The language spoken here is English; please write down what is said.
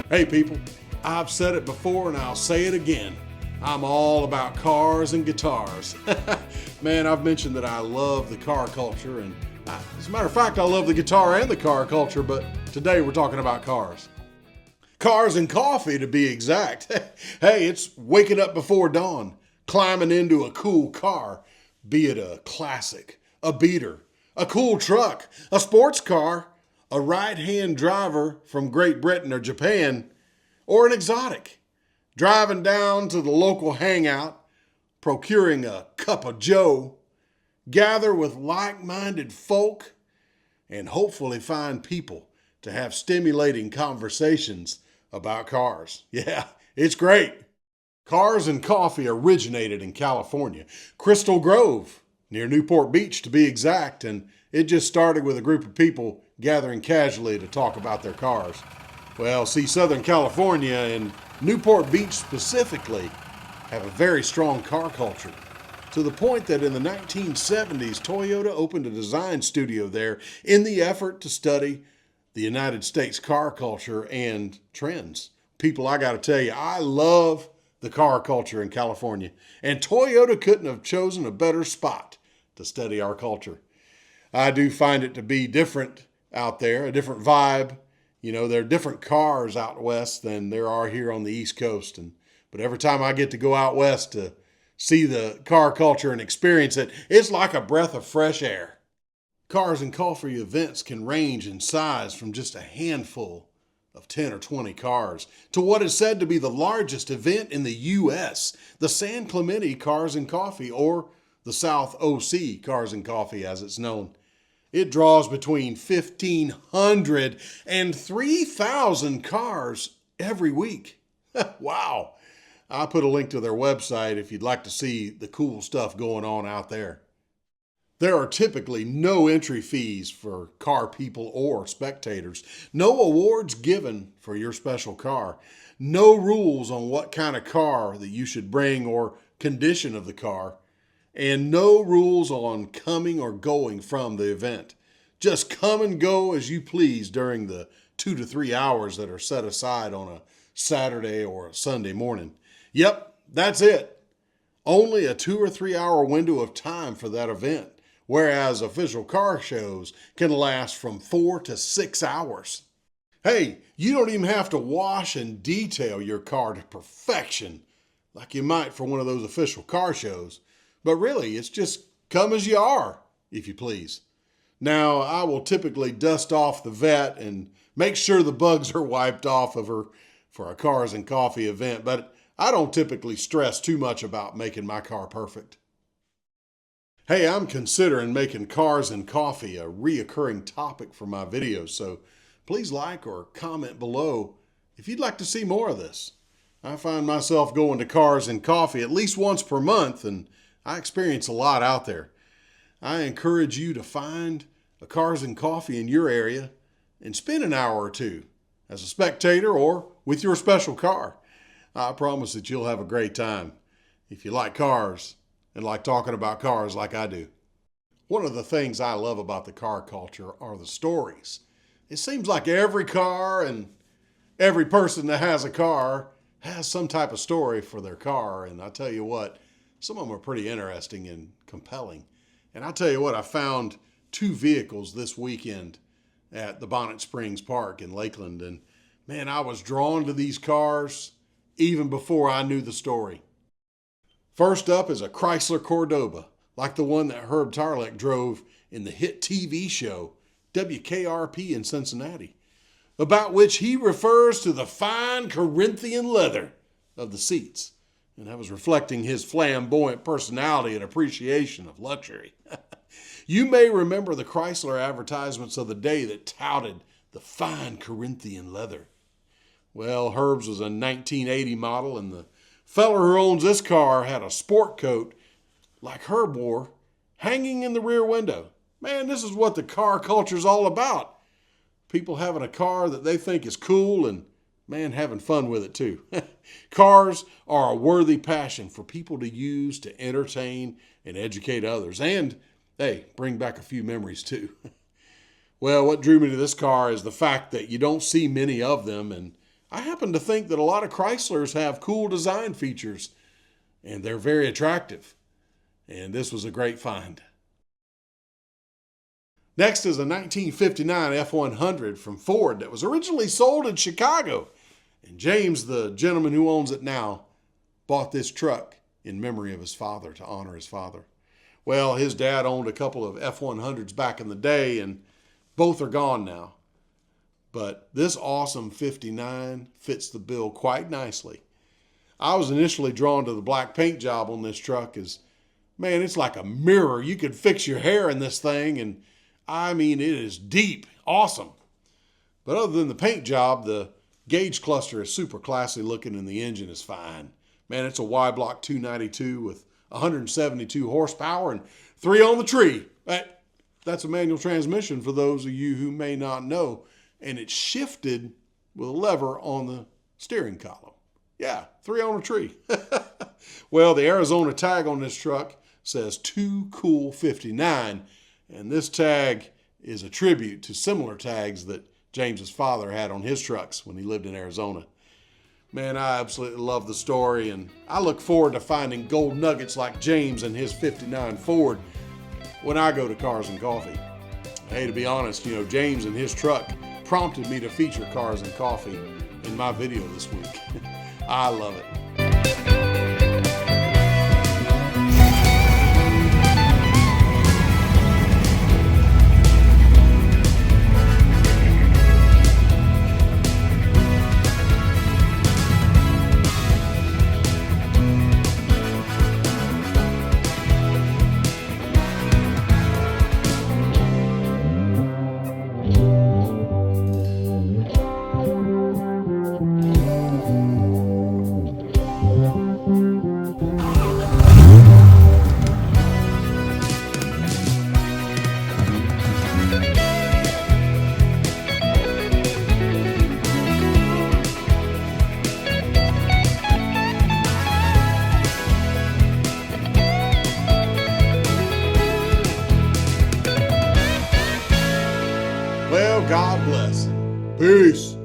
Hey people, I've said it before and I'll say it again. I'm all about cars and guitars. Man, I've mentioned that I love the car culture, and as a matter of fact, I love the guitar and the car culture, but today we're talking about cars. Cars and coffee, to be exact. Hey, it's waking up before dawn, climbing into a cool car, be it a classic, a beater, a cool truck, a sports car, a right-hand driver from Great Britain or Japan, or an exotic. Driving down to the local hangout, procuring a cup of joe, gather with like-minded folk, and hopefully find people to have stimulating conversations about cars. Yeah, it's great. Cars and coffee originated in California, Crystal Grove, near Newport Beach to be exact, and it just started with a group of people gathering casually to talk about their cars. Well, see, Southern California and Newport Beach specifically have a very strong car culture, to the point that in the 1970s, Toyota opened a design studio there in the effort to study the United States car culture and trends. People, I got to tell you, I love the car culture in California, and Toyota couldn't have chosen a better spot to study our culture. I do find it to be different out there, a different vibe. You know, there are different cars out west than there are here on the East Coast. But every time I get to go out west to see the car culture and experience it, it's like a breath of fresh air. Cars and coffee events can range in size from just a handful of 10 or 20 cars to what is said to be the largest event in the U.S., the San Clemente Cars and Coffee, or the South OC Cars and Coffee as it's known. It draws between 1,500 and 3,000 cars every week. Wow. I'll put a link to their website if you'd like to see the cool stuff going on out there. There are typically no entry fees for car people or spectators, no awards given for your special car, no rules on what kind of car that you should bring or condition of the car, and no rules on coming or going from the event. Just come and go as you please during the 2 to 3 hours that are set aside on a Saturday or a Sunday morning. Yep, that's it. Only a 2 or 3 hour window of time for that event, whereas official car shows can last from 4 to 6 hours. Hey, you don't even have to wash and detail your car to perfection like you might for one of those official car shows. But really, it's just come as you are, if you please. Now, I will typically dust off the vet and make sure the bugs are wiped off of her for a cars and coffee event, but I don't typically stress too much about making my car perfect. Hey, I'm considering making cars and coffee a reoccurring topic for my videos, so please like or comment below if you'd like to see more of this. I find myself going to cars and coffee at least once per month, and I experience a lot out there. I encourage you to find a cars and coffee in your area and spend an hour or two as a spectator or with your special car. I promise that you'll have a great time if you like cars and like talking about cars like I do. One of the things I love about the car culture are the stories. It seems like every car and every person that has a car has some type of story for their car, and I tell you what, some of them are pretty interesting and compelling. And I tell you what, I found 2 vehicles this weekend at the Bonnet Springs Park in Lakeland. And man, I was drawn to these cars even before I knew the story. First up is a Chrysler Cordoba, like the one that Herb Tarlek drove in the hit TV show WKRP in Cincinnati, about which he refers to the fine Corinthian leather of the seats. And that was reflecting his flamboyant personality and appreciation of luxury. You may remember the Chrysler advertisements of the day that touted the fine Corinthian leather. Well, Herb's was a 1980 model, and the fella who owns this car had a sport coat like Herb wore hanging in the rear window. Man, this is what the car culture's all about. People having a car that they think is cool and, man, having fun with it too. Cars are a worthy passion for people to use to entertain and educate others. And, hey, bring back a few memories too. Well, what drew me to this car is the fact that you don't see many of them, and I happen to think that a lot of Chryslers have cool design features, and they're very attractive. And this was a great find. Next is a 1959 F-100 from Ford that was originally sold in Chicago. And James, the gentleman who owns it now, bought this truck in memory of his father, to honor his father. Well, his dad owned a couple of F-100s back in the day, and both are gone now. But this awesome 59 fits the bill quite nicely. I was initially drawn to the black paint job on this truck as, man, it's like a mirror. You could fix your hair in this thing, and I mean, it is deep, awesome. But other than the paint job, the gauge cluster is super classy looking and the engine is fine. Man, it's a Y-block 292 with 172 horsepower and 3 on the tree. That's a manual transmission for those of you who may not know. And it's shifted with a lever on the steering column. Yeah, 3 on a tree. Well, the Arizona tag on this truck says Too Cool 59. And this tag is a tribute to similar tags that James's father had on his trucks when he lived in Arizona. Man, I absolutely love the story, and I look forward to finding gold nuggets like James and his 59 Ford when I go to Cars and Coffee. Hey, to be honest, James and his truck prompted me to feature Cars and Coffee in my video this week. I love it. Well, God bless. Peace.